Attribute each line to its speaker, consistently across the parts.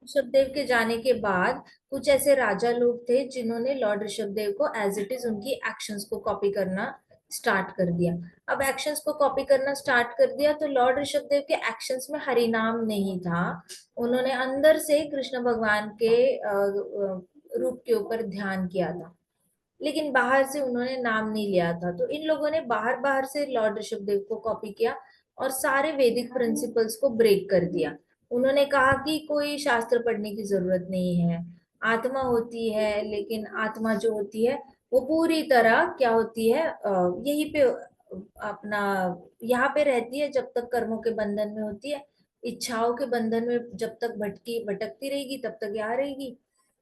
Speaker 1: ऋषभदेव के जाने के बाद कुछ ऐसे राजा लोग थे जिन्होंने लॉर्ड ऋषभदेव को एज इट इज उनकी एक्शंस को कॉपी करना स्टार्ट कर दिया। अब एक्शंस को कॉपी करना स्टार्ट कर दिया तो लॉर्ड ऋषभदेव के एक्शंस में हरिनाम नहीं था। उन्होंने अंदर से कृष्ण भगवान के रूप के ऊपर ध्यान किया था, लेकिन बाहर से उन्होंने नाम नहीं लिया था। तो इन लोगों ने बाहर बाहर से लॉर्ड ऋषभदेव को कॉपी किया और सारे वैदिक प्रिंसिपल्स को ब्रेक कर दिया। उन्होंने कहा कि कोई शास्त्र पढ़ने की जरूरत नहीं है, आत्मा होती है, लेकिन आत्मा जो होती है वो पूरी तरह क्या होती है, यहीं पे अपना यहाँ पे रहती है जब तक कर्मों के बंधन में होती है, इच्छाओं के बंधन में जब तक भटकी भटकती रहेगी तब तक यहाँ रहेगी।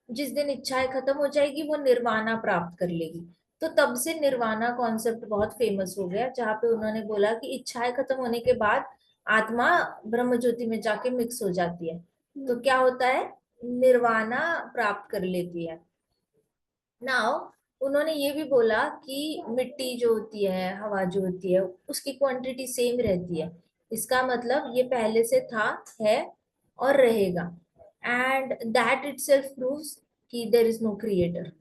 Speaker 1: जिस दिन इच्छाएं खत्म हो जाएगी वो निर्वाणा प्राप्त कर लेगी। तो तब से निर्वाणा कॉन्सेप्ट बहुत फेमस हो गया, जहाँ पे उन्होंने बोला कि इच्छाएं खत्म होने के बाद आत्मा ब्रह्म ज्योति में जाके मिक्स हो जाती है। तो क्या होता है, निर्वाणा प्राप्त कर लेती है। नाउ उन्होंने ये भी बोला कि मिट्टी जो होती है, हवा जो होती है, उसकी क्वांटिटी सेम रहती है। इसका मतलब ये पहले से था, है और रहेगा। एंड दैट इटसेल्फ प्रूव्स कि देयर इज नो क्रिएटर।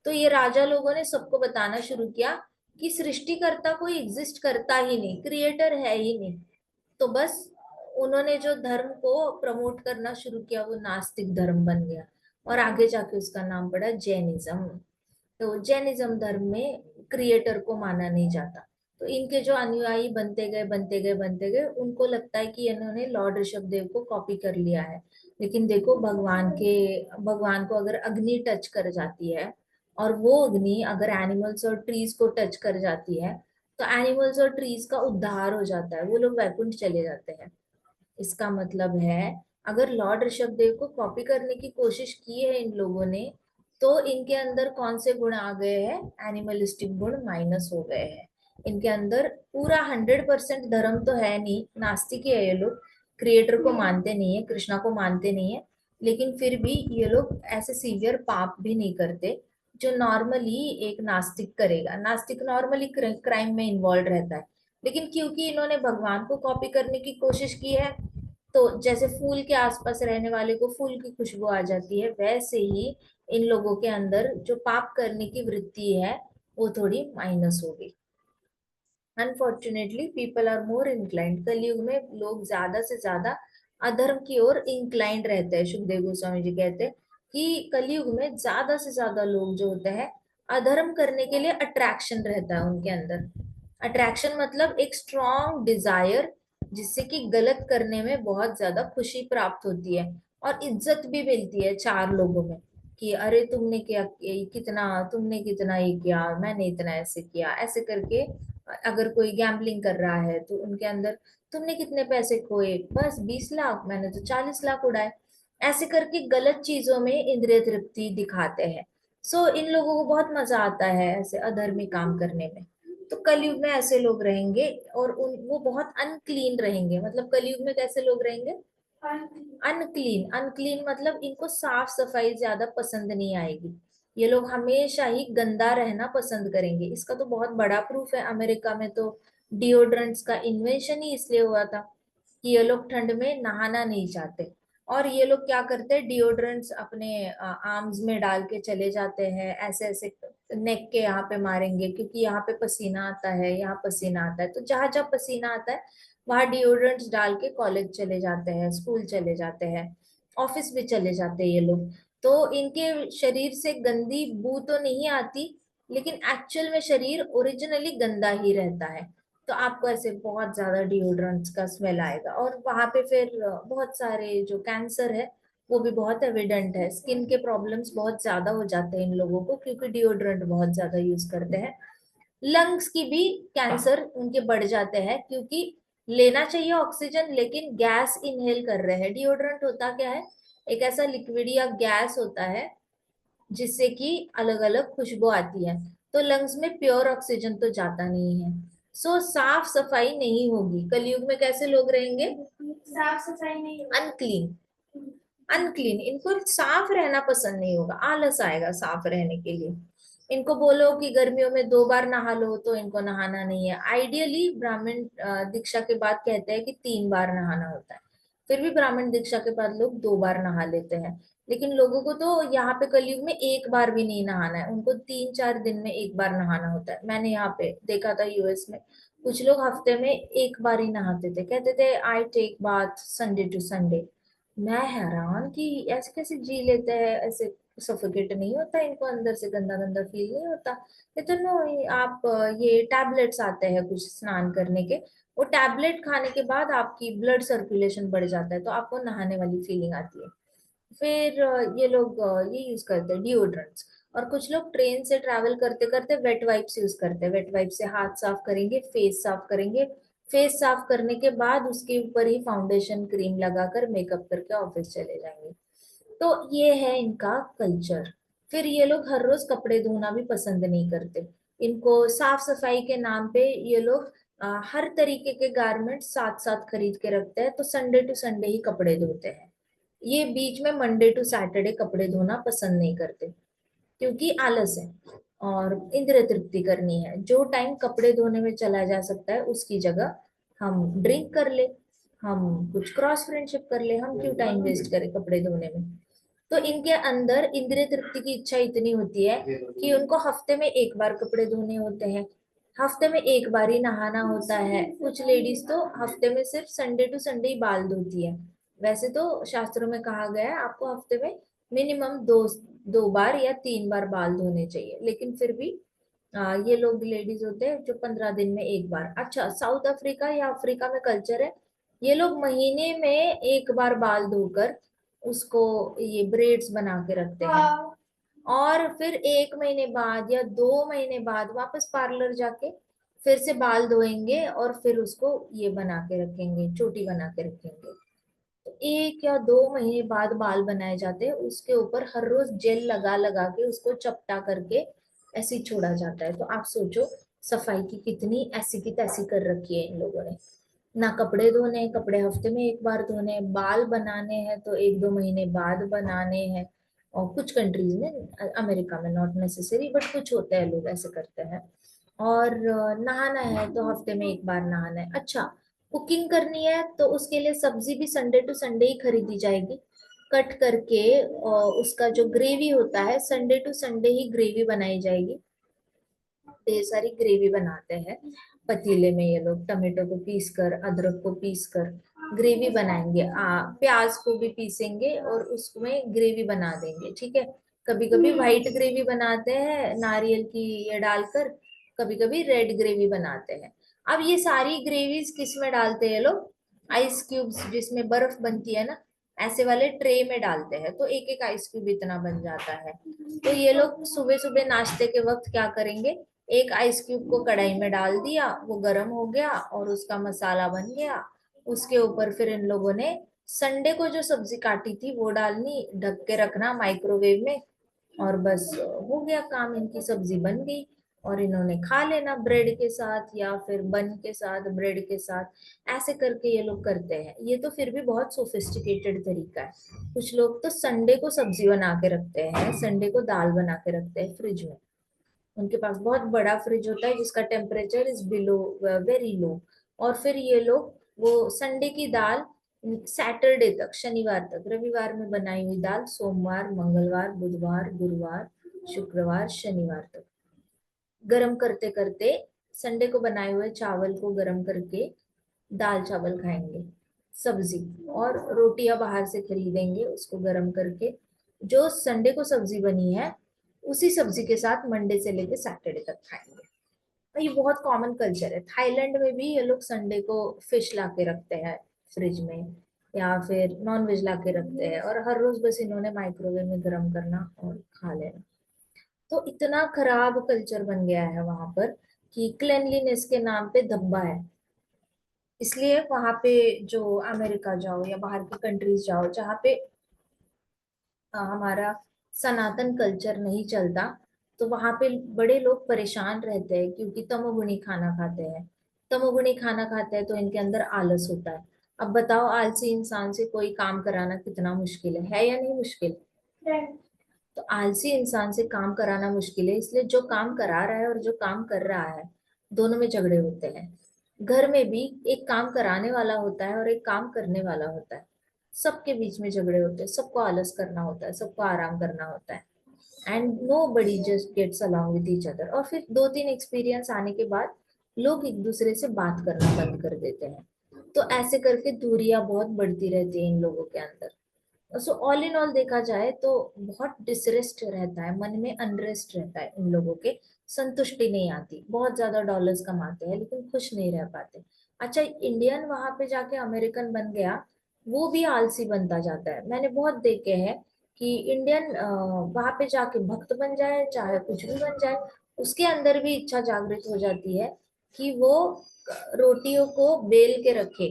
Speaker 1: तो ये राजा लोगों ने सबको बताना शुरू किया कि सृष्टिकर्ता कोई एग्जिस्ट करता ही नहीं, क्रिएटर है ही नहीं। तो बस उन्होंने जो धर्म को प्रमोट करना शुरू किया वो नास्तिक धर्म बन गया, और आगे जाके उसका नाम पड़ा जैनिज्म। तो जैनिज्म धर्म में क्रिएटर को माना नहीं जाता। तो इनके जो अनुयायी बनते गए बनते गए बनते गए, उनको लगता है कि इन्होंने लॉर्ड ऋषभदेव को कॉपी कर लिया है। लेकिन देखो, भगवान को अगर अग्नि टच कर जाती है, और वो अग्नि अगर एनिमल्स और ट्रीज को टच कर जाती है, तो एनिमल्स और ट्रीज का उद्धार हो जाता है, वो लोग वैकुंठ चले जाते हैं। इसका मतलब है, अगर लॉर्ड ऋषभदेव को कॉपी करने की कोशिश की है इन लोगों ने, तो इनके अंदर कौन से गुण आ गए हैं, एनिमलिस्टिक गुण माइनस हो गए हैं। इनके अंदर पूरा 100% धर्म तो है नहीं, नास्तिक ही है ये लोग, क्रिएटर को मानते नहीं है, कृष्णा को मानते नहीं है। लेकिन फिर भी ये लोग ऐसे सीवियर पाप भी नहीं करते जो नॉर्मली एक नास्तिक करेगा। नास्तिक नॉर्मली क्राइम में इन्वॉल्व रहता है, लेकिन क्योंकि इन्होंने भगवान को कॉपी करने की कोशिश की है, तो जैसे फूल के आसपास रहने वाले को फूल की खुशबू आ जाती है, वैसे ही इन लोगों के अंदर जो पाप करने की वृत्ति है वो थोड़ी माइनस हो गई। Unfortunately people are more inclined, Kalyug में लोग ज्यादा से ज्यादा अधर्म की ओर इंक्लाइंड रहते हैं। सुखदेव गोस्वामी जी कहते हैं कि कलयुग में ज्यादा से ज्यादा लोग जो होते हैं, अधर्म करने के लिए अट्रैक्शन रहता है उनके अंदर। अट्रैक्शन मतलब एक स्ट्रॉन्ग डिजायर, जिससे कि गलत करने में बहुत ज्यादा खुशी प्राप्त होती है, और इज्जत भी मिलती है चार लोगों में कि अरे तुमने क्या, कितना तुमने कितना ये किया, मैंने इतना ऐसे किया, ऐसे करके। अगर कोई गैम्बलिंग कर रहा है तो उनके अंदर, तुमने कितने पैसे खोए, बस 20 लाख, मैंने तो 40 लाख उड़ाए। ऐसे करके गलत चीजों में इंद्रिय तृप्ति दिखाते हैं। सो इन लोगों को बहुत मजा आता है ऐसे अधर्मी काम करने में। तो कलयुग में ऐसे लोग रहेंगे, और वो बहुत अनक्लीन रहेंगे। मतलब कलयुग में कैसे लोग रहेंगे, अनक्लीन। अनक्लीन मतलब इनको साफ सफाई ज्यादा पसंद नहीं आएगी, ये लोग हमेशा ही गंदा रहना पसंद करेंगे। इसका तो बहुत बड़ा प्रूफ है, अमेरिका में तो डिओड्रेंट्स का इन्वेंशन ही इसलिए हुआ था कि ये लोग ठंड में नहाना नहीं चाहते। और ये लोग क्या करते हैं, डिओड्रेंट्स अपने आर्म्स में डाल के चले जाते हैं, ऐसे ऐसे नेक के यहाँ पे मारेंगे, क्योंकि यहाँ पे पसीना आता है, यहाँ पसीना आता है। तो जहां जहां पसीना आता है वहां डिओड्रेंट्स डाल के कॉलेज चले जाते हैं, स्कूल चले जाते हैं, ऑफिस भी चले जाते हैं ये लोग। तो इनके शरीर से गंदी बू तो नहीं आती, लेकिन एक्चुअल में शरीर ओरिजिनली गंदा ही रहता है। तो आपको ऐसे बहुत ज्यादा डिओड्रेंट्स का स्मेल आएगा, और वहां पे फिर बहुत सारे जो कैंसर है वो भी बहुत एविडेंट है। स्किन के प्रॉब्लम्स बहुत ज्यादा हो जाते हैं इन लोगों को, क्योंकि डिओड्रेंट बहुत ज्यादा यूज करते हैं। लंग्स की भी कैंसर उनके बढ़ जाते हैं, क्योंकि लेना चाहिए ऑक्सीजन लेकिन गैस इनहेल कर रहे हैं। डिओड्रेंट होता क्या है, एक ऐसा लिक्विड या गैस होता है जिससे कि अलग अलग खुशबू आती है। तो लंग्स में प्योर ऑक्सीजन तो जाता नहीं है। सो साफ सफाई नहीं होगी कलयुग में, कैसे लोग रहेंगे, साफ सफाई नहीं, अनक्लीन। अनक्लीन, इनको साफ रहना पसंद नहीं होगा, आलस आएगा साफ रहने के लिए। इनको बोलो कि गर्मियों में 2 बार नहा लो तो इनको नहाना नहीं है। आइडियली ब्राह्मण दीक्षा के बाद कहते हैं कि 3 बार नहाना होता है, फिर भी ब्राह्मण दीक्षा के बाद लोग 2 बार नहा लेते हैं। लेकिन लोगों को तो यहाँ पे कलयुग में एक बार भी नहीं नहाना है, उनको 3-4 दिन में एक बार नहाना होता है। मैंने यहाँ पे देखा था यूएस में, कुछ लोग हफ्ते में एक बार ही नहाते थे, कहते थे I take bath Sunday to Sunday. मैं हैरान कि ऐसे कैसे जी लेते हैं, ऐसे सफोकेट नहीं होता इनको, अंदर से गंदा गंदा फील नहीं होता? कहते नो, आप ये टैबलेट्स आते हैं कुछ स्नान करने के, वो टैबलेट खाने के बाद आपकी ब्लड सर्कुलेशन बढ़ जाता है, तो आपको नहाने वाली फीलिंग आती है। फिर ये लोग ये यूज करते हैं डिओड्रेंट्स। और कुछ लोग ट्रेन से ट्रैवल करते करते वेट वाइप्स यूज करते हैं, वेट वाइप से हाथ साफ करेंगे, फेस साफ करेंगे, फेस साफ करने के बाद उसके ऊपर ही फाउंडेशन क्रीम लगाकर मेकअप करके ऑफिस चले जाएंगे। तो ये है इनका कल्चर। फिर ये लोग हर रोज कपड़े धोना भी पसंद नहीं करते। इनको साफ सफाई के नाम पे ये लोग हर तरीके के गारमेंट साथ साथ खरीद के रखते हैं, तो संडे टू संडे ही कपड़े धोते हैं। ये बीच में मंडे टू सैटरडे कपड़े धोना पसंद नहीं करते, क्योंकि आलस है और इंद्रिय तृप्ति करनी है। जो टाइम कपड़े धोने में चला जा सकता है उसकी जगह हम ड्रिंक कर ले, हम कुछ क्रॉस फ्रेंडशिप कर ले, हम क्यों टाइम वेस्ट करें कपड़े धोने में? तो इनके अंदर इंद्रिय तृप्ति की इच्छा इतनी होती है कि उनको हफ्ते में एक बार कपड़े धोने होते हैं, हफ्ते में एक बार ही नहाना होता है। कुछ लेडीज तो हफ्ते में सिर्फ संडे टू संडे ही बाल धोती है। वैसे तो शास्त्रों में कहा गया है आपको हफ्ते में मिनिमम दो 2 बार या 3 बार बाल धोने चाहिए, लेकिन फिर भी ये लोग लेडीज होते हैं जो 15 दिन में एक बार। अच्छा, साउथ अफ्रीका या अफ्रीका में कल्चर है, ये लोग महीने में एक बार बाल धोकर उसको ये ब्रेड्स बना के रखते हैं, और फिर 1 महीने बाद या 2 महीने बाद वापस पार्लर जाके फिर से बाल धोएंगे और फिर उसको ये बना के रखेंगे, चोटी बना के रखेंगे। तो 1 या 2 महीने बाद बाल बनाए जाते हैं, उसके ऊपर हर रोज जेल लगा लगा के उसको चपटा करके ऐसे ही छोड़ा जाता है। तो आप सोचो सफाई की कितनी ऐसी की तैसी कर रखी है इन लोगों ने। ना कपड़े धोने, कपड़े हफ्ते में एक बार धोने, बाल बनाने हैं तो 1-2 महीने बाद बनाने हैं। और कुछ कंट्रीज में, अमेरिका में नॉट नेसेसरी, बट कुछ होते हैं लोग ऐसे करते हैं। और नहाना है तो हफ्ते में एक बार नहाना है। अच्छा, कुकिंग करनी है तो उसके लिए सब्जी भी संडे टू संडे ही खरीदी जाएगी, कट करके। और उसका जो ग्रेवी होता है संडे टू संडे ही ग्रेवी बनाई जाएगी। ढेर सारी ग्रेवी बनाते हैं पतीले में, ये लोग टमाटो को पीस कर, अदरक को पीस कर ग्रेवी बनाएंगे। प्याज को भी पीसेंगे और उसमें ग्रेवी बना देंगे, ठीक है। कभी कभी व्हाइट ग्रेवी बनाते हैं नारियल की ये डालकर, कभी कभी रेड ग्रेवी बनाते हैं। अब ये सारी ग्रेवीज किस में डालते हैं लोग? आइस क्यूब्स, जिसमें बर्फ बनती है ना, ऐसे वाले ट्रे में डालते हैं, तो एक एक आइस क्यूब इतना बन जाता है। तो ये लोग सुबह सुबह नाश्ते के वक्त क्या करेंगे, एक आइस क्यूब को कढ़ाई में डाल दिया, वो गर्म हो गया और उसका मसाला बन गया। उसके ऊपर फिर इन लोगों ने संडे को जो सब्जी काटी थी वो डालनी, ढक के रखना माइक्रोवेव में, और बस हो गया काम, इनकी सब्जी बन गई। और इन्होंने खा लेना ब्रेड के साथ या फिर बन के साथ, ब्रेड के साथ। ऐसे करके ये लोग करते हैं। ये तो फिर भी बहुत सोफिस्टिकेटेड तरीका है। कुछ लोग तो संडे को सब्जी बना के रखते हैं, संडे को दाल बना के रखते हैं फ्रिज में। उनके पास बहुत बड़ा फ्रिज होता है जिसका temperature is below, very low. और फिर ये लोग वो संडे की दाल सैटरडे तक, शनिवार तक, रविवार में बनाई हुई दाल सोमवार, मंगलवार, बुधवार, गुरुवार, शुक्रवार, शनिवार तक गरम करते करते, संडे को बनाए हुए चावल को गरम करके दाल चावल खाएंगे, सब्जी और रोटियां बाहर से खरीदेंगे उसको गरम करके। जो संडे को सब्जी बनी है उसी सब्जी के साथ मंडे से लेके सैटरडे तक खाएंगे। और ये बहुत कॉमन कल्चर है। थाईलैंड में भी ये लोग संडे को फिश ला के रखते हैं फ्रिज में, या फिर नॉन वेज ला के रखते हैं, और हर रोज बस इन्होंने माइक्रोवेव में गर्म करना और खा लेना। तो इतना खराब कल्चर बन गया है वहां पर कि क्लेanलीनेस के नाम पे धब्बा है। इसलिए वहां पे, जो अमेरिका जाओ या बाहर की कंट्रीज जाओ जहाँ पे हमारा सनातन कल्चर नहीं चलता, तो वहां पे बड़े लोग परेशान रहते हैं क्योंकि तमोगुणी खाना खाते हैं। तमोगुणी खाना खाते हैं तो इनके अंदर आलस होता है। अब बताओ, आलसी इंसान से कोई काम कराना कितना मुश्किल है या नहीं मुश्किल? तो आलसी इंसान से काम कराना मुश्किल है, इसलिए जो काम करा रहा है और जो काम कर रहा है, दोनों में झगड़े होते हैं। घर में भी एक काम कराने वाला होता है और एक काम करने वाला होता है। सबके बीच में झगड़े होते हैं, सबको आलस करना होता है, सबको आराम करना होता है, and nobody just gets along with each other. और फिर 2-3 एक्सपीरियंस आने के बाद लोग एक दूसरे से बात करना बंद कर देते हैं। तो ऐसे करके दूरियां बहुत बढ़ती रहती है इन लोगों के अंदर। सो ऑल इन ऑल देखा जाए तो बहुत डिसरेस्ट रहता है, मन में अनरेस्ट रहता है इन लोगों के, संतुष्टि नहीं आती, बहुत ज्यादा डॉलर्स कमाते हैं लेकिन खुश नहीं रह पाते। अच्छा, इंडियन वहां पे जाके अमेरिकन बन गया, वो भी आलसी बनता जाता है। मैंने बहुत देखे हैं कि इंडियन वहां पे जाके भक्त बन जाए, चाहे कुछ भी बन जाए, उसके अंदर भी इच्छा जागृत हो जाती है कि वो रोटियों को बेल के रखे,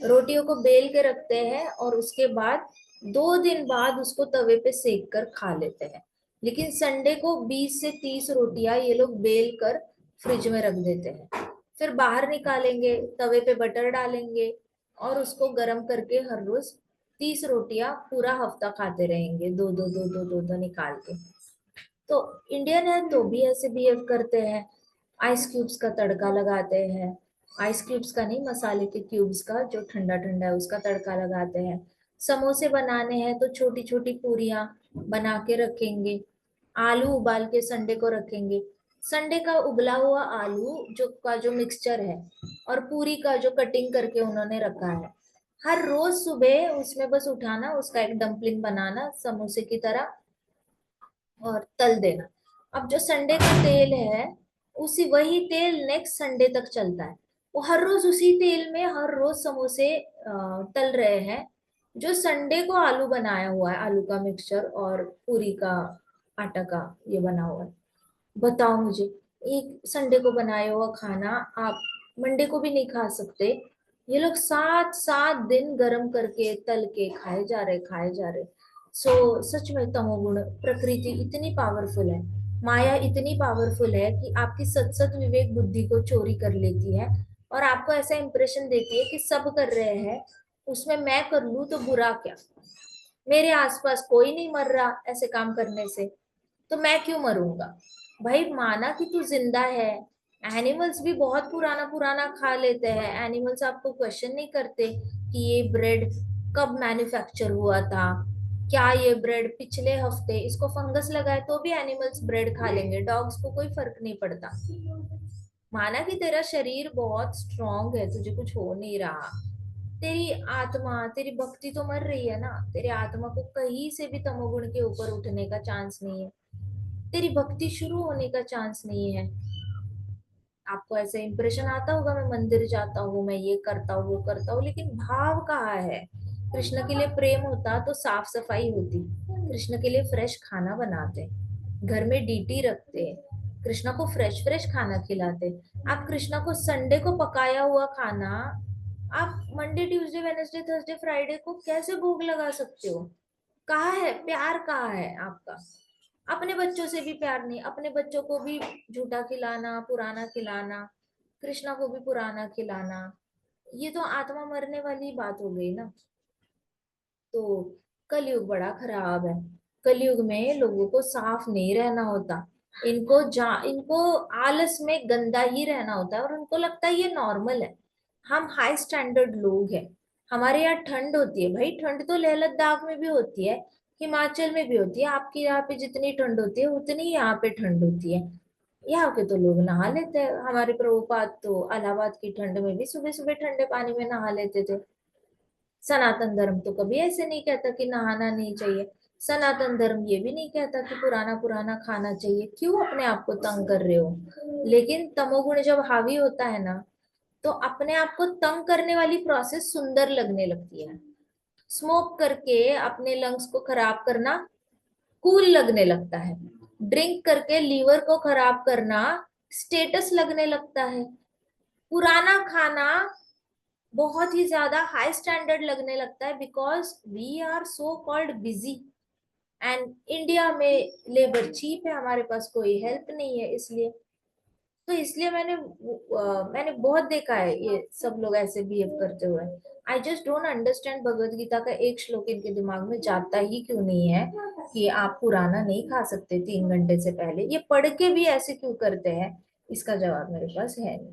Speaker 1: रोटियों को बेल के रखते हैं और उसके बाद 2 दिन बाद उसको तवे पे सेक कर खा लेते हैं। लेकिन संडे को 20 से 30 रोटियां ये लोग बेल कर फ्रिज में रख देते हैं, फिर बाहर निकालेंगे, तवे पे बटर डालेंगे और उसको गर्म करके हर रोज 30 रोटियां पूरा हफ्ता खाते रहेंगे, दो दो दो दो दो दो निकाल के। तो इंडियन है तो भी ऐसे बिहेव करते हैं, आइस क्यूब्स का तड़का लगाते हैं, आइस क्यूब्स का नहीं, मसाले के क्यूब्स का जो ठंडा ठंडा है उसका तड़का लगाते हैं। समोसे बनाने हैं तो छोटी छोटी पूरियां बना के रखेंगे, आलू उबाल के संडे को रखेंगे, संडे का उबला हुआ आलू जो मिक्सचर है और पूरी का जो कटिंग करके उन्होंने रखा है, हर रोज सुबह उसमें बस उठाना, उसका एक डंपलिंग बनाना समोसे की तरह और तल देना। अब जो संडे का तेल है, उसी वही तेल नेक्स्ट संडे तक चलता है। वो हर रोज उसी तेल में हर रोज समोसे तल रहे हैं, जो संडे को आलू बनाया हुआ है, आलू का मिक्सचर और पूरी का आटा का ये बना हुआ है। बताओ मुझे, एक संडे को बनाया हुआ खाना आप मंडे को भी नहीं खा सकते। ये लोग 7-7 दिन गरम करके तल के खाए जा रहे, खाए जा रहे। सो सच में तमोगुण, प्रकृति इतनी पावरफुल है, माया इतनी पावरफुल है कि आपकी सत सत विवेक बुद्धि को चोरी कर लेती है और आपको ऐसा इंप्रेशन देती है कि सब कर रहे हैं, उसमें मैं कर लूं तो बुरा क्या, मेरे आसपास कोई नहीं मर रहा ऐसे काम करने से, तो मैं क्यों मरूंगा। भाई माना कि तू जिंदा है, एनिमल्स भी बहुत पुराना पुराना खा लेते हैं, एनिमल्स आपको क्वेश्चन नहीं करते कि ये ब्रेड कब मैन्युफैक्चर हुआ था, क्या ये ब्रेड पिछले हफ्ते इसको फंगस लगा है तो भी एनिमल्स ब्रेड खा लेंगे, डॉग्स को कोई फर्क नहीं पड़ता। माना कि तेरा शरीर बहुत स्ट्रांग है, तुझे कुछ हो नहीं रहा, तेरी आत्मा, तेरी भक्ति तो मर रही है ना, तेरी आत्मा को कहीं से भी तमोगुण के ऊपर उठने का चांस नहीं है, तेरी भक्ति शुरू होने का चांस नहीं है। आपको ऐसे इंप्रेशन आता होगा मैं मंदिर जाता हूँ, मैं ये करता हूँ वो करता हूँ, लेकिन भाव कहाँ है। कृष्ण के लिए प्रेम होता तो साफ सफाई होती, कृष्ण के लिए फ्रेश खाना बनाते, घर में डीटी रखते, कृष्णा को फ्रेश फ्रेश खाना खिलाते। आप कृष्णा को संडे को पकाया हुआ खाना आप Monday Tuesday Wednesday Thursday Friday को कैसे भोग लगा सकते हो। कहाँ है प्यार, कहाँ है आपका। अपने बच्चों से भी प्यार नहीं, अपने बच्चों को भी झूठा खिलाना, पुराना खिलाना, कृष्णा को भी पुराना खिलाना, ये तो आत्मा मरने वाली बात हो गई ना। तो कलयुग बड़ा खराब है, कलयुग में लोगों को साफ नहीं रहना होता, इनको आलस में गंदा ही रहना होता है और उनको लगता है ये नॉर्मल है। हम हाई स्टैंडर्ड लोग हैं, हमारे यहाँ ठंड होती है, भाई ठंड तो लेह लद्दाख में भी होती है, हिमाचल में भी होती है, आपके यहाँ पे जितनी ठंड होती है उतनी यहाँ पे ठंड होती है। यहाँ के तो लोग नहा लेते हैं, हमारे प्रभुपाद तो इलाहाबाद की ठंड में भी सुबह सुबह ठंडे पानी में नहा लेते थे। सनातन धर्म तो कभी ऐसे नहीं कहता कि नहाना नहीं चाहिए, सनातन धर्म ये भी नहीं कहता कि पुराना पुराना खाना चाहिए, क्यों अपने आप को तंग कर रहे हो। लेकिन तमोगुण जब हावी होता है ना, तो अपने आप को तंग करने वाली प्रोसेस सुंदर लगने लगती है। स्मोक करके अपने लंग्स को खराब करना कूल लगने लगता है, ड्रिंक करके लीवर को खराब करना स्टेटस लगने लगता है, पुराना खाना बहुत ही ज्यादा हाई स्टैंडर्ड लगने लगता है, because we are so called busy, and India में लेबर चीप है, हमारे पास कोई हेल्प नहीं है, इसलिए। तो इसलिए मैंने बहुत देखा है ये सब लोग ऐसे बिहेव करते हुए। I just don't understand, Bhagavad Gita का एक श्लोक इनके दिमाग में जाता ही क्यों नहीं है कि आप पुराना नहीं खा सकते 3 घंटे से पहले, ये पढ़ के भी ऐसे क्यों करते हैं, इसका जवाब मेरे पास है नहीं।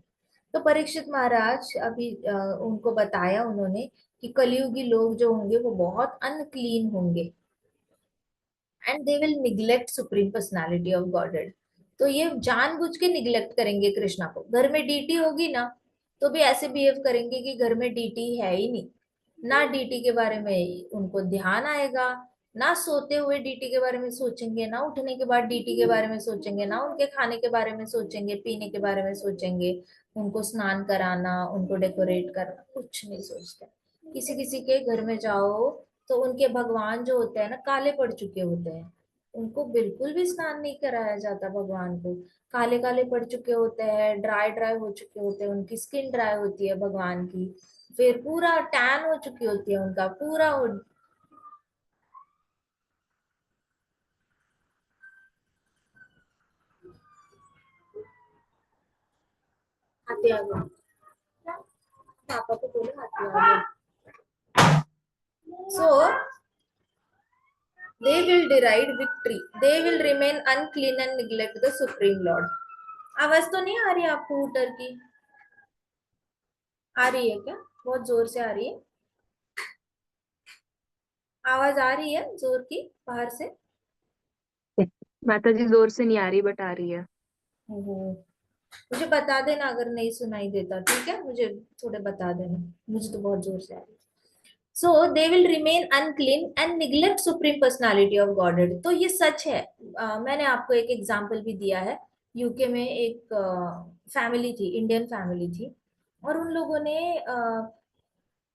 Speaker 1: तो परीक्षित महाराज अभी उनको बताया उन्होंने कि कलयुगी लोग जो होंगे वो बहुत अनक्लीन होंगे and they will neglect supreme personality of godhead. तो ये जानबूझ के निग्लेक्ट करेंगे कृष्णा को। घर में डीटी होगी ना तो भी ऐसे बिहेव करेंगे कि घर में डीटी है ही नहीं, ना डीटी के बारे में उनको ध्यान आएगा, ना सोते हुए डीटी के बारे में सोचेंगे, ना उठने के बाद डीटी के बारे में सोचेंगे, ना उनके खाने के बारे में सोचेंगे, पीने के बारे में सोचेंगे, उनको स्नान कराना, उनको डेकोरेट करना, कुछ नहीं सोचते। किसी किसी के घर में जाओ तो उनके भगवान जो होते हैं ना काले पड़ चुके होते हैं, उनको बिल्कुल भी स्नान नहीं कराया जाता भगवान को। काले काले पड़ चुके होते हैं, ड्राई ड्राई हो चुके होते हैं, उनकी स्किन ड्राई होती है भगवान की, फिर पूरा टैन हो चुकी होती है उनका पूरा हाथी आ गया, पापा को बोले हाथी आ गया। सो they will deride victory, they will remain unclean and neglect the supreme lord। आवाज तो नहीं आ रही आपको हूटर की? आ रही है क्या? बहुत जोर से आ रही है? आवाज आ रही है जोर की बाहर से?
Speaker 2: माता जी जोर से नहीं आ रही बट आ रही है।
Speaker 1: ओहो, मुझे बता देना अगर नहीं सुनाई देता, ठीक है? मुझे थोड़े बता देना, मुझे तो बहुत जोर से आ रही है। So they will remain unclean and neglect supreme personality of godhead. तो ये सच है। मैंने आपको एक एग्जांपल भी दिया है। यूके में एक फैमिली थी, इंडियन फैमिली थी, और उन लोगों ने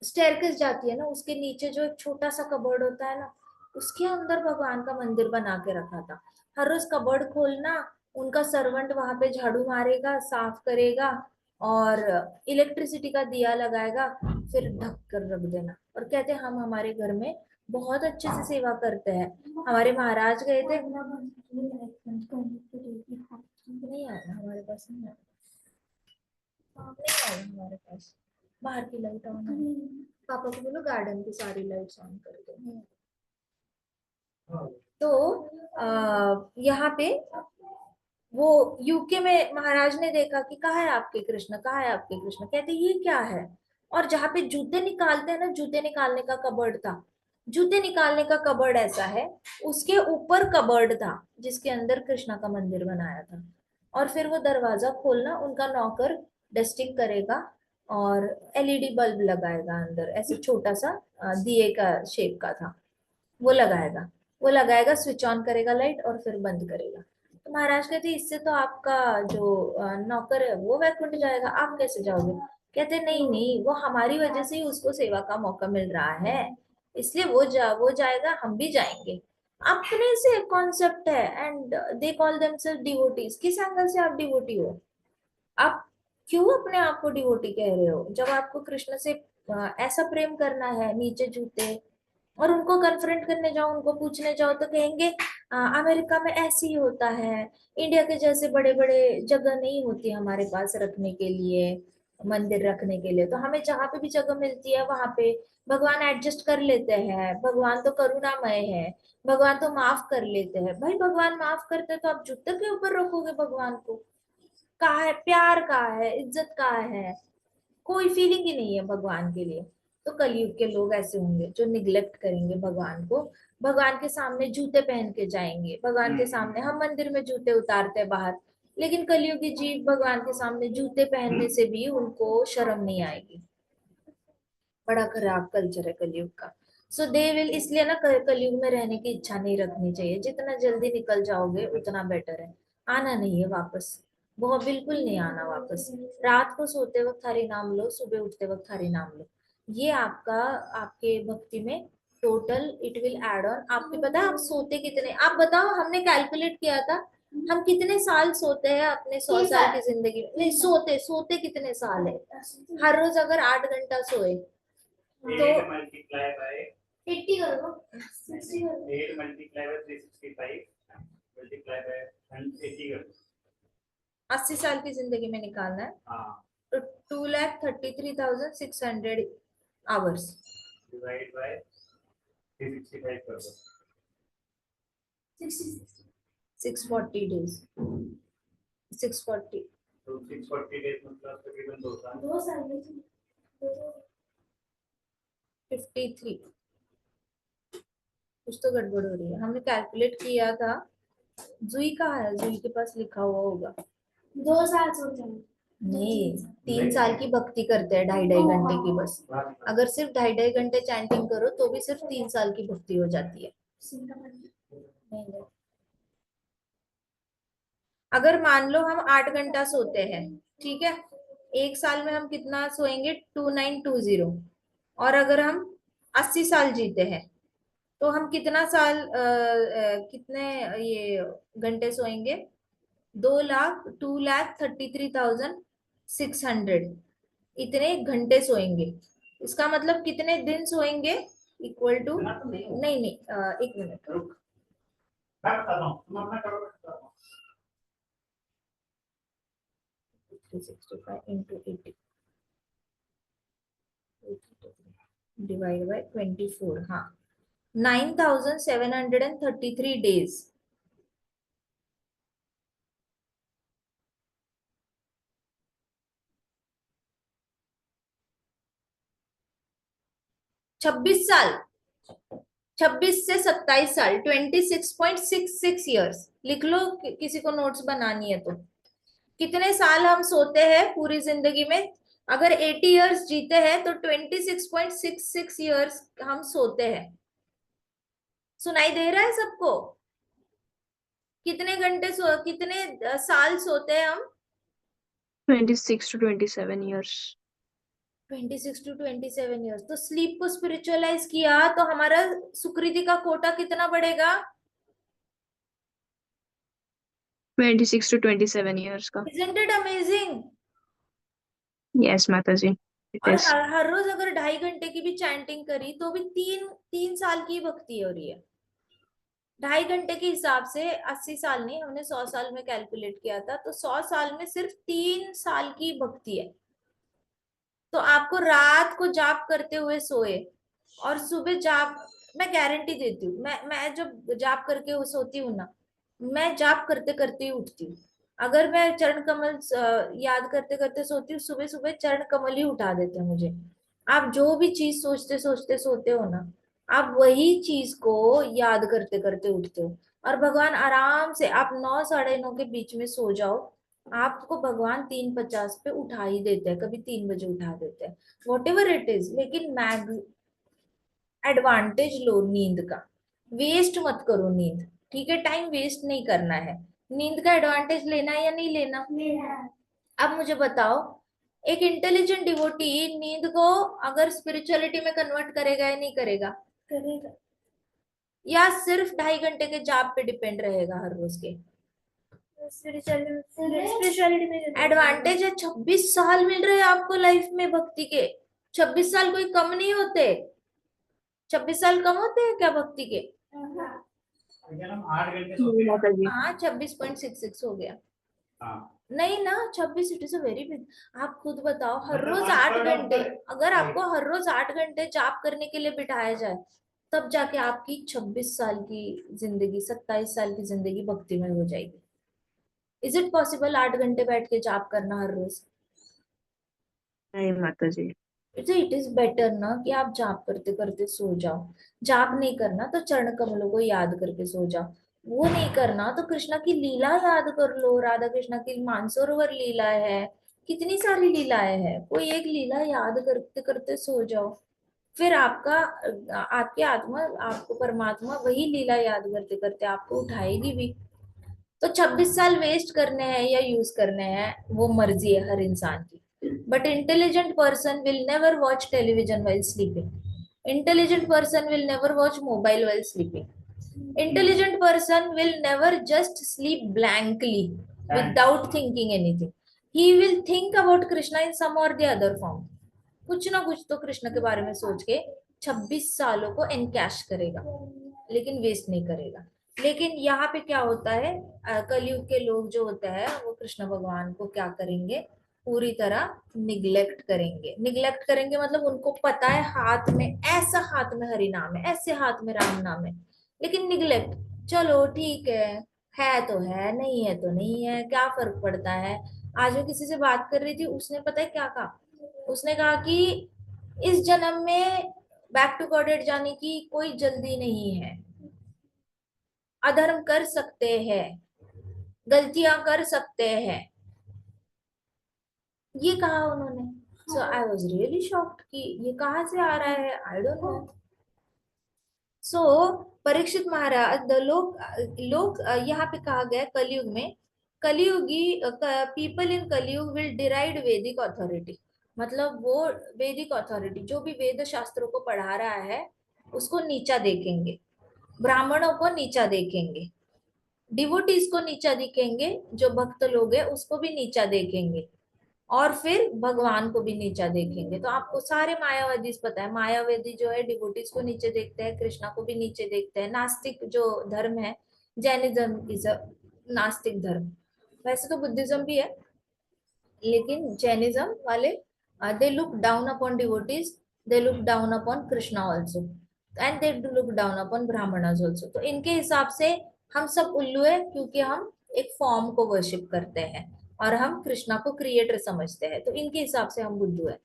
Speaker 1: स्टेयरकेस जाती है ना, उसके नीचे जो एक छोटा सा कबर्ड होता है ना, उसके अंदर भगवान का मंदिर बना के रखा था। हर रोज कबर्ड खोलना, उनका सर्वेंट वहां पे झाड़ू मारेगा, साफ करेगा, और इलेक्ट्रिसिटी का दिया लगाएगा, फिर ढक कर रख देना, और कहते हम हमारे घर में बहुत अच्छे से सेवा करते हैं। हमारे महाराज गए थे, नहीं आया हमारे पास, नहीं आया, नहीं आया हमारे पास। बाहर की लाइट ऑन है, पापा को बोलो गार्डन की सारी लाइट्स ऑन कर दो। तो यहाँ पे वो यूके में महाराज ने देखा कि कहाँ है आपके कृष्ण, कहाँ है आपके कृष्ण, कहते ये क्या है। और जहाँ पे जूते निकालते हैं ना, जूते निकालने का कबर्ड था, जूते निकालने का कबर्ड ऐसा है, उसके ऊपर कबर्ड था जिसके अंदर कृष्णा का मंदिर बनाया था। और फिर वो दरवाजा खोलना, उनका नौकर डस्टिंग करेगा और एलईडी बल्ब लगाएगा अंदर, ऐसे छोटा सा दिए का शेप का था, वो लगाएगा, वो लगाएगा, स्विच ऑन करेगा लाइट और फिर बंद करेगा। तो महाराज कहते इससे तो आपका जो नौकर है वो वैकुंठ जाएगा, आप कैसे जाओगे? कहते नहीं नहीं, वो हमारी वजह से ही उसको सेवा का मौका मिल रहा है, इसलिए वो जाएगा, हम भी जाएंगे। अपने से कॉन्सेप्ट है, and they call themselves devotees. किस एंगल से आप डिवोटी हो? आप क्यों अपने आप को डिवोटी कह रहे हो? जब आपको कृष्ण से ऐसा प्रेम करना है, नीचे जूते, और उनको कन्फ्रंट करने जाओ, उनको पूछने जाओ तो कहेंगे अमेरिका में ऐसे ही होता है, इंडिया के जैसे बड़े बड़े जगह नहीं होती हमारे पास रखने के लिए, मंदिर रखने के लिए, तो हमें जहाँ पे भी जगह मिलती है वहां पे भगवान एडजस्ट कर लेते हैं, भगवान तो करुणामय है, भगवान तो माफ कर लेते हैं। भाई भगवान माफ करते तो आप जूते के ऊपर रखोगे भगवान को? कहाँ है प्यार, कहाँ है इज्जत, कहाँ है? कोई फीलिंग ही नहीं है भगवान के लिए। तो कलयुग के लोग ऐसे होंगे जो निग्लेक्ट करेंगे भगवान को, भगवान के सामने जूते पहन के जाएंगे, भगवान के सामने हम मंदिर में जूते उतारते हैं बाहर, लेकिन कलयुगी जीव भगवान के सामने जूते पहनने से भी उनको शर्म नहीं आएगी। बड़ा खराब कल्चर है कलयुग का। सो दे विल, इसलिए ना कलयुग में रहने की इच्छा नहीं रखनी चाहिए, जितना जल्दी निकल जाओगे उतना बेटर है। आना नहीं है वापस, बहुत बिल्कुल नहीं आना वापस। रात को सोते वक्त हरि नाम लो, सुबह उठते वक्त हरि नाम लो, ये आपका, आपके भक्ति में total it will add on. आपको पता है आप सोते कितने, आप बताओ, हमने कैलकुलेट किया था हम कितने साल सोते हैं अपने 100 साल की जिंदगी में। नहीं, सोते सोते कितने साल है? हर रोज अगर 8 घंटा सोए तो 80 कर दो, 60 कर दो, 8 मल्टीप्लाई बाय 365 मल्टीप्लाई बाय 80 कर दो, 80 साल की जिंदगी में निकालना है। हाँ, तो 2,33,600 आवर्स डिवाइड बाय 365 कर दो, 640 डेज, 640, तो 640 डेज मतलब तकरीबन 2 साल, 2 साल 53। कुछ तो गड़बड़ हो रही है, हमने कैलकुलेट किया था। जुई कहाँ है, जुई के पास लिखा हुआ होगा। 2 साल सोते हैं। नहीं, 3 साल की भक्ति करते हैं, 2.5-2.5 घंटे की बस। अगर सिर्फ 2.5-2.5 घंटे चैंटिंग करो तो भी सिर्फ 3 साल की भक्ति हो जाती है। नहीं, नहीं। अगर मान लो हम 8 घंटा सोते हैं, ठीक है, 1 साल में हम कितना सोएंगे, 2920। और अगर हम 80 साल जीते हैं तो हम कितना साल कितने ये घंटे सोएंगे, 2,33,600 इतने घंटे सोएंगे। इसका मतलब कितने दिन सोएंगे, इक्वल टू, नहीं नहीं, 1 मिनट। 365 × 80 डिवाइड बाय 24, हाँ, 9,733 डेज। 26 साल, 26 से 27 साल, 26.66 ईयर्स लिख लो, किसी को नोट्स बनानी है तो। कितने साल हम सोते हैं पूरी जिंदगी में, अगर 80 ईयर्स जीते हैं तो 26.66 ईयर्स हम सोते हैं। सुनाई दे रहा है सबको? कितने घंटे कितने साल सोते हैं हम?
Speaker 2: 26 to 27 years।
Speaker 1: 26 to 27 years. तो स्लीप को स्पिरिचुअलाइज किया तो हमारा सुकृति का कोटा कितना बढ़ेगा?
Speaker 2: 26 to 27 years का।
Speaker 1: Isn't it amazing?
Speaker 2: यस माता जी, इट
Speaker 1: और
Speaker 2: इज।
Speaker 1: हर रोज अगर 2.5 घंटे की भी चैंटिंग करी तो भी तीन तीन साल की भक्ति हो रही है। 2.5 घंटे के हिसाब से 80 साल नहीं, हमने 100 साल में कैलकुलेट किया था, तो 100 साल में सिर्फ 3 साल की भक्ति है। तो आपको रात को जाप करते हुए सोए और सुबह जाप, मैं गारंटी देती हूँ, मैं जब जाप करके सोती हूँ ना, मैं जाप करते करते ही उठती हूँ। अगर मैं चरण कमल याद करते करते सोती हूँ, सुबह सुबह चरण कमल ही उठा देते हैं मुझे। आप जो भी चीज सोचते सोचते सोते हो ना, आप वही चीज को याद करते करते उठते हो। और भगवान आराम से, आप 9 साढ़े 9 के बीच में सो जाओ, आपको भगवान 3:50 पे उठा ही देते हैं, कभी 3 बजे उठा देते हैं, वॉट एवर इट इज। लेकिन मैग एडवांटेज लो नींद का, वेस्ट मत करो नींद, ठीक है, टाइम वेस्ट नहीं करना है। नींद का एडवांटेज लेना है या नहीं लेना? अब मुझे बताओ, एक इंटेलिजेंट डिवोटी नींद को अगर स्पिरिचुअलिटी में कन्वर्ट करेगा या नहीं करेगा? करेगा। या सिर्फ 2.5 घंटे के जाप पे डिपेंड रहेगा हर रोज के? स्पिरिचुअलिटी में एडवांटेज है, 26 साल मिल रहे हैं आपको लाइफ में भक्ति के। 26 साल कोई कम नहीं होते। 26 साल कम होते हैं क्या भक्ति के? अगर हम 8 घंटे
Speaker 2: नहीं
Speaker 1: सोते हैं,
Speaker 2: माता जी।
Speaker 1: हाँ, 26.66 हो गया। हाँ। नहीं ना, 26, it is a very big. आप खुद बताओ, हर रोज 8 घंटे, अगर आपको हर रोज 8 घंटे जाप करने के लिए बिठाया जाए, तब जाके आपकी 26 साल की जिंदगी, 27 साल की जिंदगी भक्ति में हो जाएगी। इज इट पॉसिबल 8 घंटे बैठ के जाप करना हर रोज?
Speaker 2: नहीं माता जी।
Speaker 1: इट इज बेटर ना कि आप जाप करते करते सो जाओ। जाप नहीं करना तो चरण कमलों को याद करके सो जाओ। वो नहीं करना तो कृष्णा की लीला याद कर लो, राधा कृष्णा की मानसरोवर लीला है, कितनी सारी लीलाएं हैं, कोई एक लीला याद करते करते सो जाओ। फिर आपका आपकी आत्मा, आपको परमात्मा वही लीला याद करते करते आपको उठाएगी भी। तो 26 साल वेस्ट करने हैं या यूज करने हैं, वो मर्जी है हर इंसान की। But intelligent person will never watch television while sleeping। Intelligent person will never watch mobile while sleeping। Intelligent person will never just sleep blankly without thinking anything। he will think about krishna in some or the other form। कुछ ना कुछ तो कृष्ण के बारे में सोच के 26 सालों को एनकैश करेगा, लेकिन वेस्ट नहीं करेगा। लेकिन यहाँ पे क्या होता है, कलयुग के लोग जो होते हैं वो कृष्ण भगवान को क्या करेंगे, पूरी तरह निग्लेक्ट करेंगे। निग्लेक्ट करेंगे मतलब उनको पता है हाथ में, ऐसा हाथ में हरि नाम है, ऐसे हाथ में राम नाम है, लेकिन निग्लेक्ट, चलो ठीक है तो है, नहीं है तो नहीं है, क्या फर्क पड़ता है। आज मैं किसी से बात कर रही थी, उसने पता है क्या कहा, उसने कहा कि इस जन्म में बैक टू गॉडेड जाने की कोई जल्दी नहीं है। अधर्म कर सकते हैं, गलतियां कर सकते हैं, ये कहा उन्होंने। सो आई वॉज रियली शॉक्ड कि ये कहाँ से आ रहा है, I don't know. So Parikshit Maharaj, the लोग लोग यहाँ पे कहा गया कलयुग में, कलयुगी पीपल इन कलयुग विल डिराइड वैदिक अथॉरिटी, मतलब वो वैदिक अथॉरिटी जो भी वेद शास्त्रों को पढ़ा रहा है उसको नीचा देखेंगे, ब्राह्मणों को नीचा देखेंगे, डिवोटीज को नीचा दिखेंगे, जो भक्त लोग हैं उसको भी नीचा देखेंगे, और फिर भगवान को भी नीचा देखेंगे। तो आपको सारे मायावादी पता है, मायावादी जो है डिवोटीज को नीचे देखते हैं, कृष्णा को भी नीचे देखते हैं। नास्तिक जो धर्म है, जैनिज्म इज अ नास्तिक धर्म, वैसे तो बुद्धिज्म भी है, लेकिन जैनिज्म वाले they look down upon devotees, they look down upon Krishna also, and they look down upon Brahmanas also. तो इनके हिसाब से हम सब उल्लू है, क्योंकि हम एक फॉर्म को वर्शिप करते हैं और हम कृष्णा को क्रिएटर समझते हैं, तो इनके हिसाब से हम बुद्धू है।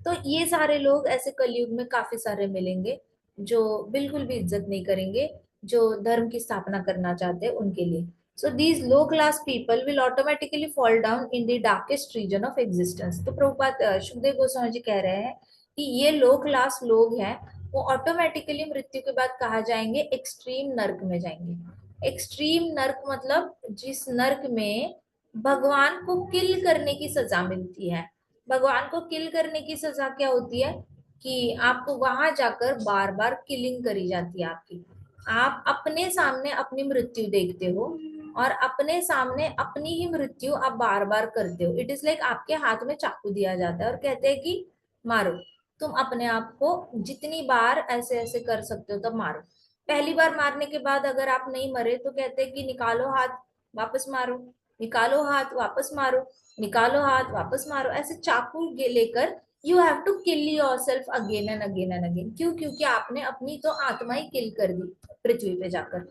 Speaker 1: तो ये सारे लोग ऐसे कलयुग में काफी सारे मिलेंगे जो बिल्कुल भी इज्जत नहीं करेंगे, जो धर्म की स्थापना करना चाहते हैं उनके लिए। So these low class people will automatically fall down in the darkest region of existence. तो प्रभुपाद सुखदेव गोस्वामी जी कह रहे हैं कि ये लो क्लास लोग हैं, वो ऑटोमेटिकली मृत्यु के बाद कहा जाएंगे एक्सट्रीम नर्क में जाएंगे। एक्सट्रीम नर्क मतलब जिस नर्क में भगवान को किल करने की सजा मिलती है। भगवान को किल करने की सजा क्या होती है कि आपको वहां जाकर बार बार किलिंग करी जाती है आपकी, आप अपने सामने अपनी मृत्यु देखते हो और अपने सामने अपनी ही मृत्यु आप बार बार करते हो। इट इज लाइक आपके हाथ में चाकू दिया जाता है और कहते हैं कि मारो, तुम अपने आप को जितनी बार ऐसे ऐसे कर सकते हो तब मारो। पहली बार मारने के बाद अगर आप नहीं मरे तो कहते हैं कि निकालो हाथ, वापस मारो, निकालो हाथ, वापस मारो, निकालो हाथ, वापस मारो, ऐसे चाकू लेकर you have to kill yourself again and again and again. क्यों? क्योंकि आपने अपनी तो आत्मा ही किल कर दी पृथ्वी पे जाकर।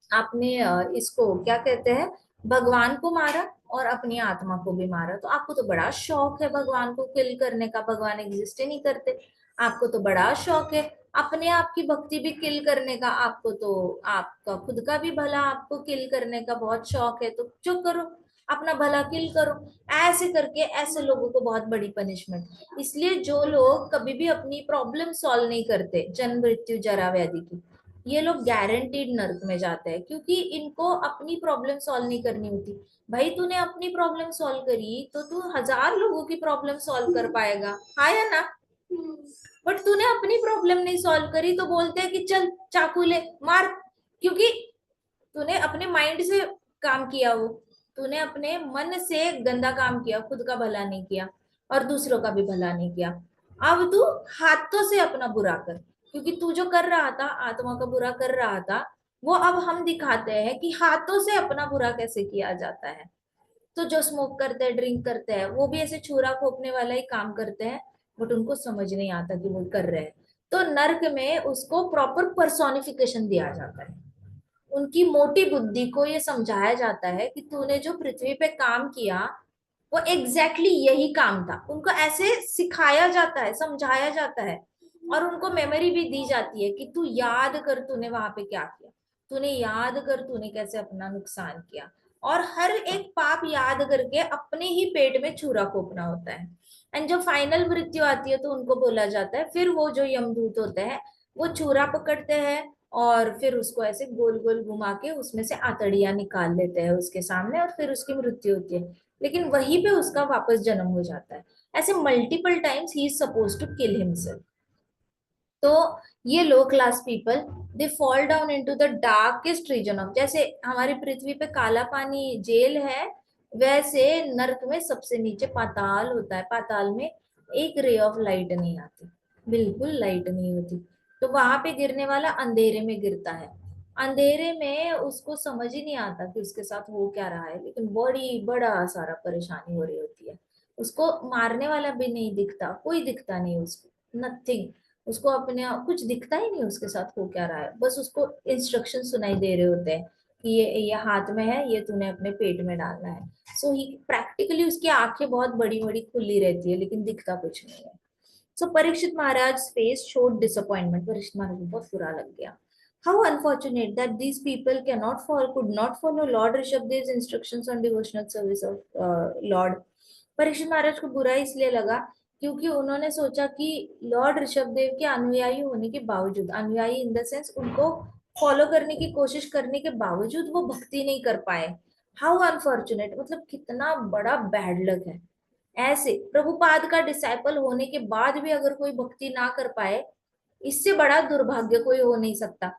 Speaker 1: आपने इसको क्या कहते हैं, भगवान को मारा और अपनी आत्मा को भी मारा। तो आपको तो बड़ा शौक है भगवान को किल करने का, भगवान एग्जिस्ट ही नहीं करते। आपको तो बड़ा शौक है अपने आप की भक्ति भी किल करने का, आपको तो आपका खुद का भी भला आपको किल करने का बहुत शौक है, तो जो करो अपना भला किल करो। ऐसे करके ऐसे लोगों को बहुत बड़ी पनिशमेंट। इसलिए जो लोग कभी भी अपनी प्रॉब्लम सॉल्व नहीं करते, जन्म मृत्यु जरा व्याधि की, ये लोग गारंटीड नर्क में जाते हैं, क्योंकि इनको अपनी प्रॉब्लम सॉल्व नहीं करनी होती। भाई तूने अपनी प्रॉब्लम सॉल्व करी तो तू हजार लोगों की प्रॉब्लम सॉल्व कर पाएगा, हाँ या ना? बट तूने अपनी प्रॉब्लम नहीं सॉल्व करी तो बोलते हैं कि चल चाकू ले मार, क्योंकि तूने अपने माइंड से काम किया, वो तूने अपने मन से गंदा काम किया, खुद का भला नहीं किया और दूसरों का भी भला नहीं किया। अब तू हाथों से अपना बुरा कर, क्योंकि तू जो कर रहा था आत्मा का बुरा कर रहा था, वो अब हम दिखाते हैं कि हाथों से अपना बुरा कैसे किया जाता है। तो जो स्मोक करते हैं, ड्रिंक करते हैं, वो भी ऐसे छुरा खोपने वाला ही काम करते हैं, बट उनको समझ नहीं आता कि वो कर रहे हैं। तो नर्क में उसको प्रॉपर पर्सोनिफिकेशन दिया जाता है, उनकी मोटी बुद्धि को ये समझाया जाता है कि तूने जो पृथ्वी पे काम किया वो एग्जैक्टली यही काम था। उनको ऐसे सिखाया जाता है, समझाया जाता है, और उनको मेमोरी भी दी जाती है कि तू याद कर तूने वहां पे क्या किया, तूने याद कर तूने कैसे अपना नुकसान किया। और हर एक पाप याद करके अपने ही पेट में छुरा घोंपना होता है। एंड जो फाइनल मृत्यु आती है तो उनको बोला जाता है, फिर वो जो यमदूत होते हैं वो छुरा पकड़ते हैं और फिर उसको ऐसे गोल गोल घुमा के उसमें से आतड़ियां निकाल लेते हैं उसके सामने, और फिर उसकी मृत्यु होती है। लेकिन वहीं पे उसका वापस जन्म हो जाता है। ऐसे multiple times he is suppose to kill himself. तो ये low class people they fall down into the darkest region of, जैसे हमारी पृथ्वी पे काला पानी जेल है, वैसे नर्क में सबसे नीचे पाताल होता है। पाताल में एक रे ऑफ लाइट नहीं आती, बिल्कुल लाइट नहीं होती। तो वहां पे गिरने वाला अंधेरे में गिरता है, अंधेरे में उसको समझ ही नहीं आता कि उसके साथ हो क्या रहा है, लेकिन बड़ी बड़ा सारा परेशानी हो रही होती है। उसको मारने वाला भी नहीं दिखता, कोई दिखता नहीं उसको, नथिंग। उसको अपने कुछ दिखता ही नहीं उसके साथ हो क्या रहा है, बस उसको इंस्ट्रक्शन सुनाई दे रहे होते हैं कि ये हाथ में है, ये तूने अपने पेट में डालना है। सो ही प्रैक्टिकली उसकी आंखें बहुत बड़ी बड़ी खुली रहती है लेकिन दिखता कुछ नहीं है। So Parikshit Maharaj face showed disappointment, Parikshit Maharaj को बहुत बुरा लग गया. How unfortunate that these people could not follow lord Rishabhdev instructions on devotional service of lord. Parikshit Maharaj को बुरा इसलिए लगा क्योंकि उन्होंने सोचा कि लॉर्ड ऋषभदेव के अनुयायी होने के बावजूद, अनुयायी इन द सेंस उनको फॉलो करने की कोशिश करने के बावजूद वो भक्ति नहीं कर पाए. हाउ अनफॉर्चुनेट, मतलब कितना बड़ा बैड लक है. ऐसे प्रभुपाद का डिसाइपल होने के बाद भी अगर कोई भक्ति ना कर पाए, इससे बड़ा दुर्भाग्य कोई हो नहीं सकता.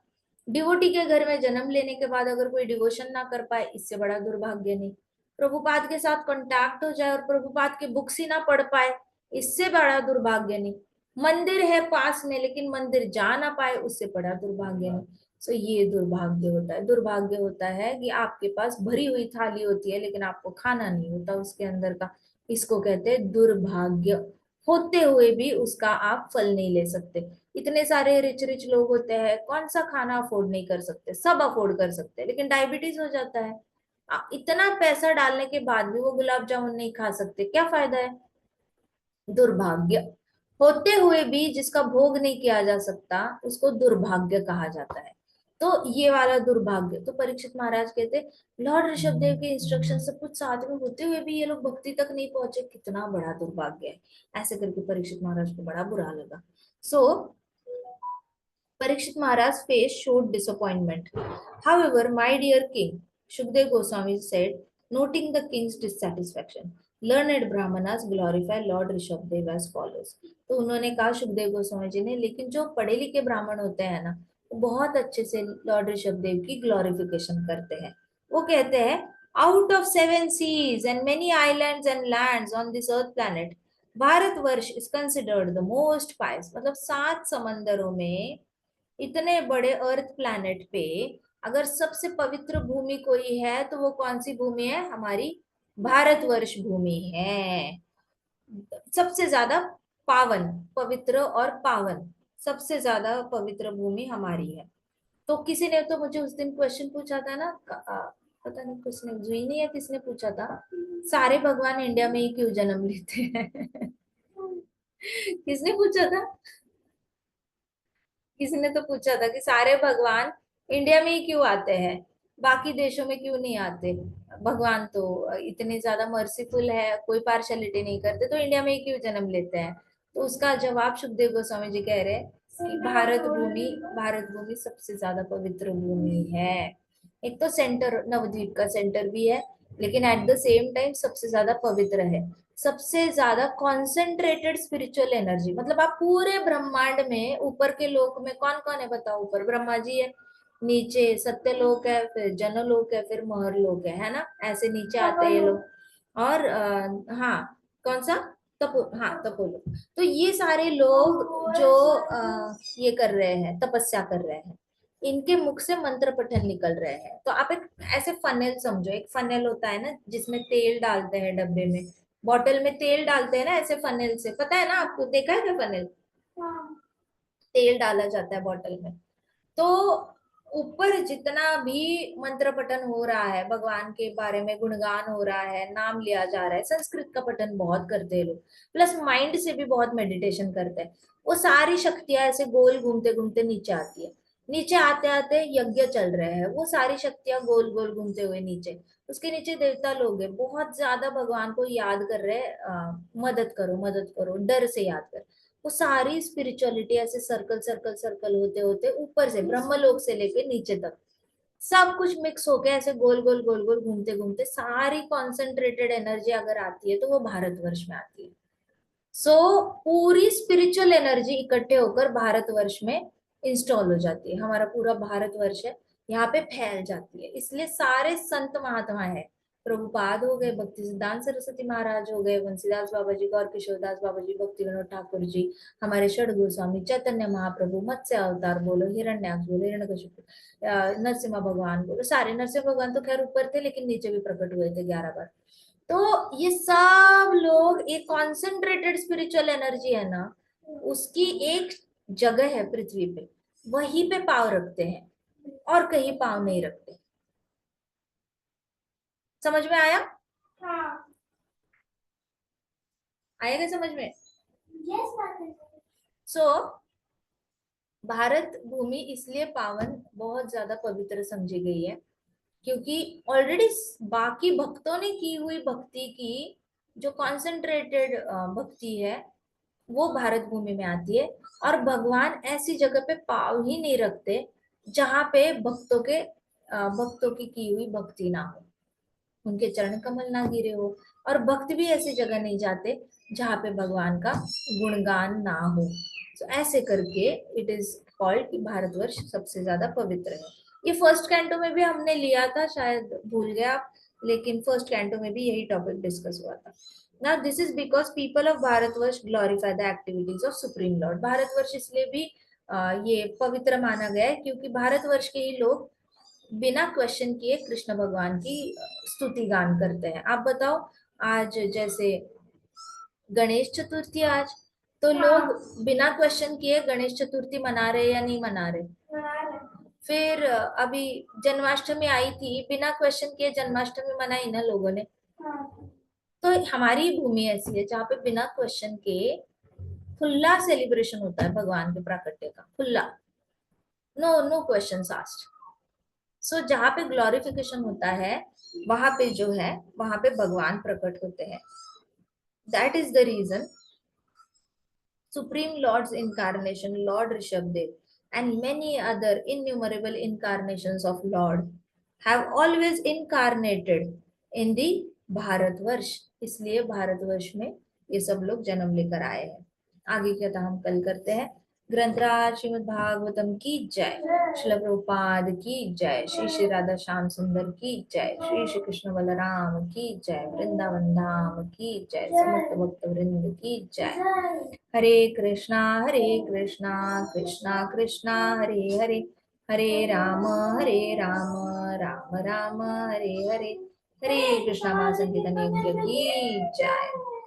Speaker 1: डिवोटी के घर में जन्म लेने के बाद अगर कोई डिवोशन ना कर पाए, इससे बड़ा दुर्भाग्य नहीं. प्रभुपाद के साथ कांटेक्ट हो जाए और प्रभुपाद के बुक्स ही ना पढ़ पाए, इससे बड़ा दुर्भाग्य नहीं. मंदिर है पास में लेकिन मंदिर जा ना पाए, उससे बड़ा दुर्भाग्य नहीं. सो ये दुर्भाग्य होता है. दुर्भाग्य होता है कि आपके पास भरी हुई थाली होती है लेकिन आपको खाना नहीं होता उसके अंदर का. इसको कहते हैं दुर्भाग्य. होते हुए भी उसका आप फल नहीं ले सकते. इतने सारे रिच रिच लोग होते हैं, कौन सा खाना अफोर्ड नहीं कर सकते, सब अफोर्ड कर सकते हैं, लेकिन डायबिटीज हो जाता है. इतना पैसा डालने के बाद भी वो गुलाब जामुन नहीं खा सकते, क्या फायदा है. दुर्भाग्य. होते हुए भी जिसका भोग नहीं किया जा सकता उसको दुर्भाग्य कहा जाता है. तो ये वाला दुर्भाग्य. तो परीक्षित महाराज कहते लॉर्ड ऋषभदेव के इंस्ट्रक्शन सब कुछ साथ में होते हुए भी ये लोग भक्ति तक नहीं पहुंचे, कितना बड़ा दुर्भाग्य है. ऐसे करके परीक्षित महाराज को बड़ा बुरा लगा. सो Parikshit Maharaj's face showed disappointment. However, my dear king, Shukdev Goswami said, noting the king's dissatisfaction, learned Brahmanas glorify Lord Rishabdev as follows. तो उन्होंने कहा सुखदेव गोस्वामी जी ने, लेकिन जो पढ़े लिखे ब्राह्मण होते हैं ना, वो बहुत अच्छे से लॉर्ड ऋषभदेव की ग्लोरिफिकेशन करते हैं. वो कहते हैं out of 7 seas and many islands and lands on this earth planet, Bharatvarsh is considered the most pious. मतलब 7 समंदरों में, इतने बड़े अर्थ प्लैनेट पे अगर सबसे पवित्र भूमि कोई है तो वो कौन सी भूमि है, हमारी भारतवर्ष भूमि है. सबसे ज्यादा पावन, पवित्र और पावन, सबसे ज्यादा पवित्र भूमि हमारी है. तो किसी ने तो मुझे उस दिन क्वेश्चन पूछा था ना, पता नहीं किसने, जुईनी या किसने पूछा था, सारे भगवान इंडिया में ही क्यों जन्म लेते हैं. किसने पूछा था, किसी ने तो पूछा था कि सारे भगवान इंडिया में ही क्यों आते हैं, बाकी देशों में क्यों नहीं आते. भगवान तो इतने ज्यादा मर्सीफुल है, कोई पार्शलिटी नहीं करते, तो इंडिया में ही क्यों जन्म लेते हैं. तो उसका जवाब सुखदेव गोस्वामी जी कह रहे हैं कि भारत भूमि सबसे ज्यादा पवित्र भूमि है. एक तो सेंटर, नवद्वीप का सेंटर भी है, लेकिन एट द सेम टाइम सबसे ज्यादा पवित्र है. सबसे ज्यादा कॉन्सेंट्रेटेड स्पिरिचुअल एनर्जी, मतलब आप पूरे ब्रह्मांड में ऊपर के लोक में कौन कौन है बताओ. ऊपर ब्रह्मा जी है, नीचे सत्यलोक है, फिर जनलोक है, फिर महरलोक है ना, ऐसे नीचे आते हैं ये लोग. और हाँ, कौन सा, हाँ तपोलोक. तो ये सारे लोग जो ये कर रहे हैं, तपस्या कर रहे हैं, इनके मुख से मंत्र पठन निकल रहे हैं. तो आप एक ऐसे फनेल समझो, एक फनेल होता है ना जिसमें तेल डालते हैं डब्बे में, बॉटल में तेल डालते हैं ना ऐसे फनेल से, पता है ना आपको, देखा है क्या फनेल, तेल डाला जाता है बॉटल में. तो ऊपर जितना भी मंत्र पठन हो रहा है, भगवान के बारे में गुणगान हो रहा है, नाम लिया जा रहा है, संस्कृत का पठन बहुत करते हैं लोग, प्लस माइंड से भी बहुत मेडिटेशन करते हैं, वो सारी शक्तियां ऐसे गोल घूमते घूमते नीचे आती है. नीचे आते आते यज्ञ चल रहे हैं, वो सारी शक्तियां गोल गोल घूमते हुए नीचे, उसके नीचे देवता लोग हैं, बहुत ज्यादा भगवान को याद कर रहे हैं, मदद करो मदद करो, डर से याद कर. वो सारी स्पिरिचुअलिटी ऐसे सर्कल सर्कल सर्कल होते होते ऊपर से ब्रह्मलोक से लेके नीचे तक सब कुछ मिक्स होके ऐसे गोल गोल गोल गोल घूमते घूमते सारी कॉन्सेंट्रेटेड एनर्जी अगर आती है तो वो भारतवर्ष में आती है. सो पूरी स्पिरिचुअल एनर्जी इकट्ठे होकर भारतवर्ष में इंस्टॉल हो जाती है. हमारा पूरा भारतवर्ष है, यहाँ पे फैल जाती है. इसलिए सारे संत महात्मा है, प्रभुपाद हो गए, भक्ति सिद्धांत सरस्वती महाराज हो गए, बंसीदास बाबा जी, गौर किशोरदास बाबा जी, भक्ति विनोद ठाकुर जी, हमारे षड गोस्वामी, चैतन्य महाप्रभु, मत्स्य अवतार बोलो, हिरण्याक्ष बोलो, हिरण्यकशिपु, नरसिम्हा भगवान बोलो, सारे. नरसिम्हा भगवान तो खैर ऊपर थे लेकिन नीचे भी प्रकट हुए थे 11 बार. तो ये सब लोग, एक कॉन्सेंट्रेटेड स्पिरिचुअल एनर्जी है ना, उसकी एक जगह है पृथ्वी पे, वहीं पे पाव रखते हैं और कहीं पाव नहीं रखते. समझ में आया,
Speaker 3: हाँ.
Speaker 1: आएगा समझ में.
Speaker 3: यस माता जी.
Speaker 1: सो भारत भूमि इसलिए पावन, बहुत ज्यादा पवित्र समझी गई है क्योंकि ऑलरेडी बाकी भक्तों ने की हुई भक्ति की जो कॉन्सेंट्रेटेड भक्ति है वो भारत भूमि में आती है। और भगवान ऐसी जगह पे पाव ही नहीं रखते जहां पे भक्तों की हुई भक्ति ना हो, उनके चरण कमल ना गिरे हो। और भक्त भी ऐसी जगह नहीं जाते जहां पे भगवान का गुणगान ना हो। तो ऐसे करके इट इज कॉल्ड कि भारतवर्ष सबसे ज्यादा पवित्र है। ये फर्स्ट कैंटो में भी हमने लिया था, शायद भूल गए आप, लेकिन फर्स्ट कैंटो में भी यही टॉपिक डिस्कस हुआ था। Now this is because people of Bharatvarsh glorify the activities of supreme lord। Bharatvarsh इसलिए भी ये पवित्र माना गया है क्योंकि भारतवर्ष के ही लोग बिना क्वेश्चन किए कृष्ण भगवान की स्तुति गान करते हैं। आप बताओ, आज जैसे गणेश चतुर्थी आज, तो लोग बिना क्वेश्चन किए गणेश चतुर्थी मना रहे या नहीं मना रहे? फिर अभी जन्माष्टमी आई थी, बिना क्वेश्चन किए जन्माष्टमी मनाई ना लोगों ने। तो हमारी भूमि ऐसी है जहाँ पे बिना क्वेश्चन के खुला सेलिब्रेशन होता है भगवान के प्राकट्य का, खुला, नो नो क्वेश्चन आस्क्ड। सो जहाँ पे ग्लोरिफिकेशन होता है वहां पे जो है, वहां पे भगवान प्रकट होते हैं। That is the reason Supreme Lord's incarnation, Lord Rishabdev, and many other innumerable incarnations of Lord have always incarnated in the Bharatvarsh. इसलिए भारतवर्ष में ये सब लोग जन्म लेकर आए हैं। आगे की कथा हम कल करते हैं। ग्रंथराज श्रीमद् भागवतम की जय, श्रील प्रभुपाद की जय, श्री श्री राधा श्याम सुंदर की जय, श्री श्री कृष्ण बलराम की जय, वृंदावन धाम की जय, समस्त भक्त वृंद की जय। हरे कृष्णा कृष्णा कृष्णा हरे हरे, हरे राम राम राम हरे हरे, हरे कृष्णा महासंकीर्तन यज्ञ की जय।